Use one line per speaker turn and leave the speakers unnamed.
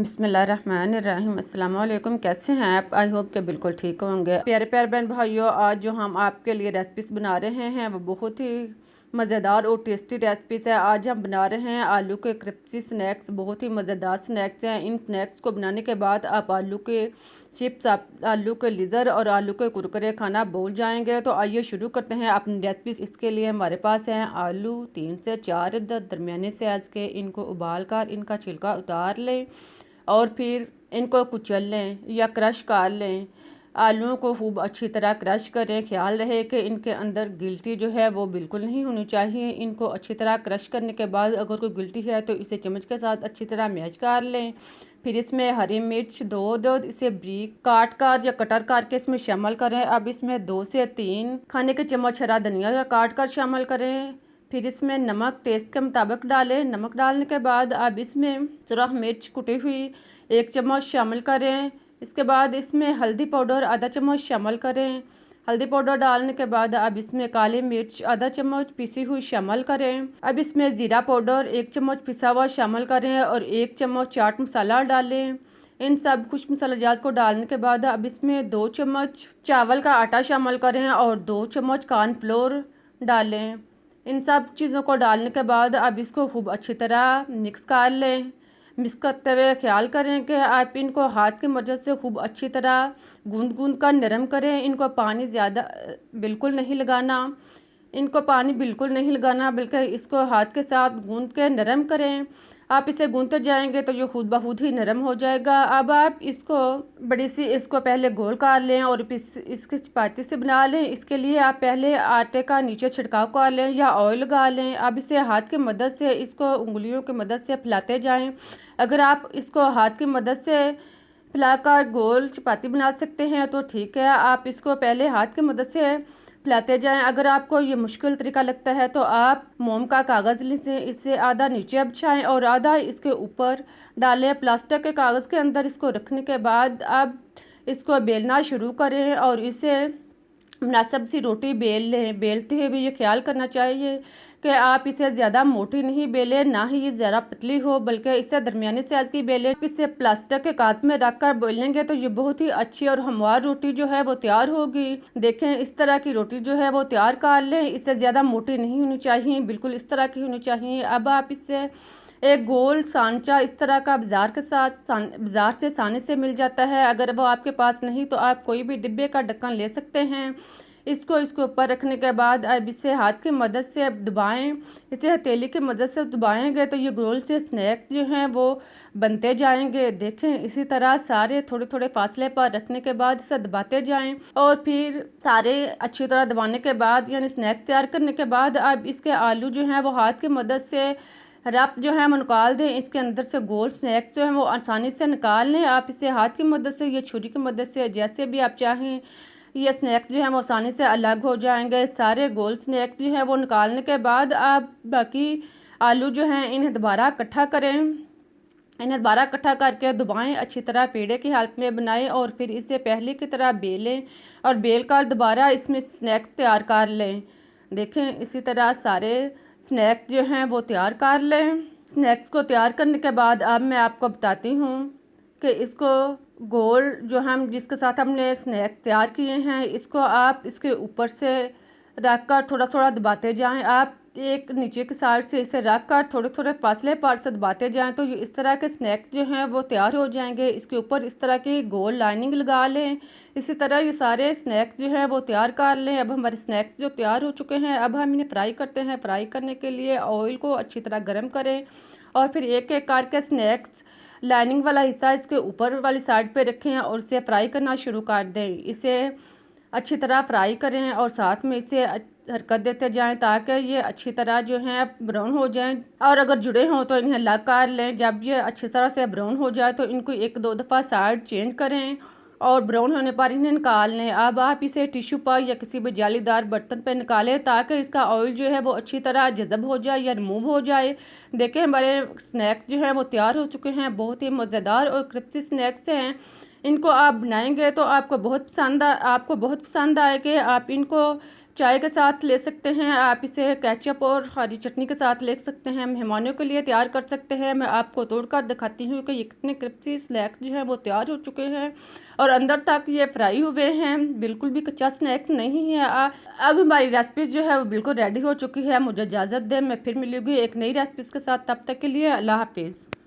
बिस्मिल्लाहिर्रहमानिर्रहीम। अस्सलाम वालेकुम। कैसे हैं आप? आई होप के बिल्कुल ठीक होंगे। प्यारे प्यारे बहन भाइयों, आज जो हम आपके लिए रेसिपीज़ बना रहे हैं वो बहुत ही मज़ेदार और टेस्टी रेसिपीज़ है। आज हम बना रहे हैं आलू के क्रिस्पी स्नैक्स। बहुत ही मज़ेदार स्नैक्स हैं। इन स्नैक्स को बनाने के बाद आप आलू के चिप्स, आप आलू के लिज़र और आलू के कुरकुरे खाना भूल जाएंगे। तो आइए शुरू करते हैं अपनी रेसिपी। इसके लिए हमारे पास हैं आलू 3 से 4 दरमियाने साइज़ के। इनको उबाल कर इनका छिलका उतार लें और फिर इनको कुचल लें या क्रश कर लें। आलूओं को खूब अच्छी तरह क्रश करें। ख्याल रहे कि इनके अंदर गिल्टी जो है वो बिल्कुल नहीं होनी चाहिए। इनको अच्छी तरह क्रश करने के बाद अगर कोई गिल्टी है तो इसे चम्मच के साथ अच्छी तरह मैश कर लें। फिर इसमें हरी मिर्च दो इसे ब्रीक काट कर या कटर करके इसमें शामिल करें। अब इसमें 2 से 3 खाने के चम्मच हरा धनिया या काट कर शामिल करें। फिर इसमें नमक टेस्ट के मुताबिक डालें। नमक डालने के बाद अब इसमें सुरख मिर्च कुटी हुई 1 चम्मच शामिल करें। इसके बाद इसमें हल्दी पाउडर आधा चम्मच शामिल करें। हल्दी पाउडर डालने के बाद अब इसमें काली मिर्च आधा चम्मच पिसी हुई शामिल करें। अब इसमें ज़ीरा पाउडर 1 चम्मच पिसा हुआ शामिल करें और 1 चम्मच चाट मसाला डालें। इन सब कुछ मसालेजात को डालने के बाद अब इसमें 2 चम्मच चावल का आटा शामिल करें और 2 चम्मच कॉर्नफ्लोर डालें। इन सब चीज़ों को डालने के बाद अब इसको खूब अच्छी तरह मिक्स कर लें। मिक्स करते हुए ख्याल करें कि आप इनको हाथ की मदद से खूब अच्छी तरह गूंद कर नरम करें। इनको पानी ज़्यादा बिल्कुल नहीं लगाना। इनको पानी बिल्कुल नहीं लगाना, बल्कि इसको हाथ के साथ गूंद के नरम करें। आप इसे गूंदते जाएंगे तो ये खुद ब खुद ही नरम हो जाएगा। अब आप इसको बड़ी सी इसको पहले गोल कर लें और इसकी चपाती से बना लें। इसके लिए आप पहले आटे का नीचे छिड़काव कर लें या ऑयल लगा लें। अब इसे हाथ की मदद से इसको उंगलियों की मदद से फैलाते जाएं। अगर आप इसको हाथ की मदद से फैलाकर गोल चपाती बना सकते हैं तो ठीक है, आप इसको पहले हाथ की मदद से फैलाते जाएं। अगर आपको ये मुश्किल तरीका लगता है तो आप मोम का कागज़ लें, इससे आधा नीचे बिछाएं और आधा इसके ऊपर डालें। प्लास्टिक के कागज़ के अंदर इसको रखने के बाद अब इसको बेलना शुरू करें और इसे मुनासिब सी रोटी बेल लें। बेलते हुए ये ख्याल करना चाहिए कि आप इसे ज़्यादा मोटी नहीं बेलें, ना ही ये ज़्यादा पतली हो, बल्कि इसे दरमियाने साइज़ की बेलें। इसे प्लास्टिक के काट में रख कर बेलेंगे तो ये बहुत ही अच्छी और हमवार रोटी जो है वो तैयार होगी। देखें, इस तरह की रोटी जो है वो तैयार कर लें। इससे ज़्यादा मोटी नहीं होनी चाहिए, बिल्कुल इस तरह की होनी चाहिए। अब आप इससे एक गोल सांचा इस तरह का बाज़ार से आसानी से मिल जाता है। अगर वो आपके पास नहीं तो आप कोई भी डिब्बे का ढक्कन ले सकते हैं। इसको इसके ऊपर रखने के बाद अब इसे हाथ की मदद से दबाएं। इसे हथेली की मदद से दबाएंगे तो ये गोल से स्नैक जो हैं वो बनते जाएंगे। देखें, इसी तरह सारे थोड़े थोड़े फासले पर रखने के बाद इसे दबाते जाएं और फिर सारे अच्छी तरह दबाने के बाद यानी स्नैक तैयार करने के बाद अब इसके आलू जो हैं वो हाथ की मदद से रफ जो है वो निकाल दें। इसके अंदर से गोल स्नैक्स जो हैं वो आसानी से निकाल लें। आप इसे हाथ की मदद से या छुरी की मदद से जैसे भी आप चाहें ये स्नैक्स जो हैं वो आसानी से अलग हो जाएंगे। सारे गोल स्नैक्स जो हैं वो निकालने के बाद आप बाकी आलू जो हैं इन्हें दोबारा इकट्ठा करें। इन्हें दोबारा इकट्ठा करके दबाएं, अच्छी तरह पेड़े की हालत में बनाएं और फिर इसे पहले की तरह बेलें और बेल कर दोबारा इसमें स्नैक्स तैयार कर लें। देखें, इसी तरह सारे स्नैक्स जो हैं वो तैयार कर लें। स्नैक्स को तैयार करने के बाद अब मैं आपको बताती हूँ कि इसको गोल जो हम जिसके साथ हमने स्नैक तैयार किए हैं इसको आप इसके ऊपर से रख कर थोड़ा थोड़ा दबाते जाएं। आप एक नीचे की साइड से इसे रख कर थोड़े थोड़े फासले पर से दबाते जाएं तो ये इस तरह के स्नैक जो हैं वो तैयार हो जाएंगे। इसके ऊपर इस तरह की गोल लाइनिंग लगा लें। इसी तरह ये सारे स्नैक्स जो हैं वो तैयार कर लें। अब हमारे स्नैक्स जो तैयार हो चुके हैं, अब हम इन्हें फ्राई करते हैं। फ्राई करने के लिए ऑयल को अच्छी तरह गर्म करें और फिर एक एक करके स्नैक्स लाइनिंग वाला हिस्सा इसके ऊपर वाली साइड पे रखें और इसे फ्राई करना शुरू कर दें। इसे अच्छी तरह फ्राई करें और साथ में इसे हरकत देते जाएं ताकि ये अच्छी तरह जो है ब्राउन हो जाएं। और अगर जुड़े हों तो इन्हें अलग कर लें। जब ये अच्छी तरह से ब्राउन हो जाए तो इनको 1-2 दफ़ा साइड चेंज करें और ब्राउन होने पर इन्हें निकाल लें। अब आप इसे टिश्यू पर या किसी भी जालीदार बर्तन पर निकालें ताकि इसका ऑयल जो है वो अच्छी तरह जज़ब हो जाए या रिमूव हो जाए। देखें, हमारे स्नैक्स जो हैं वो तैयार हो चुके हैं। बहुत ही मज़ेदार और क्रिस्पी स्नैक्स हैं। इनको आप बनाएंगे तो आपको बहुत पसंद आएंगे। आप इनको चाय के साथ ले सकते हैं, आप इसे केचप और हरी चटनी के साथ ले सकते हैं, मेहमानों के लिए तैयार कर सकते हैं। मैं आपको तोड़कर दिखाती हूँ कि ये कितने क्रिस्पी स्नैक्स जो हैं वो तैयार हो चुके हैं और अंदर तक ये फ्राई हुए हैं, बिल्कुल भी कच्चा स्नैक्स नहीं है। अब हमारी रेसिपी जो है वो बिल्कुल रेडी हो चुकी है। मुझे इजाज़त दें, मैं फिर मिलूँगी एक नई रेसिपी के साथ। तब तक के लिए अल्लाह हाफिज़।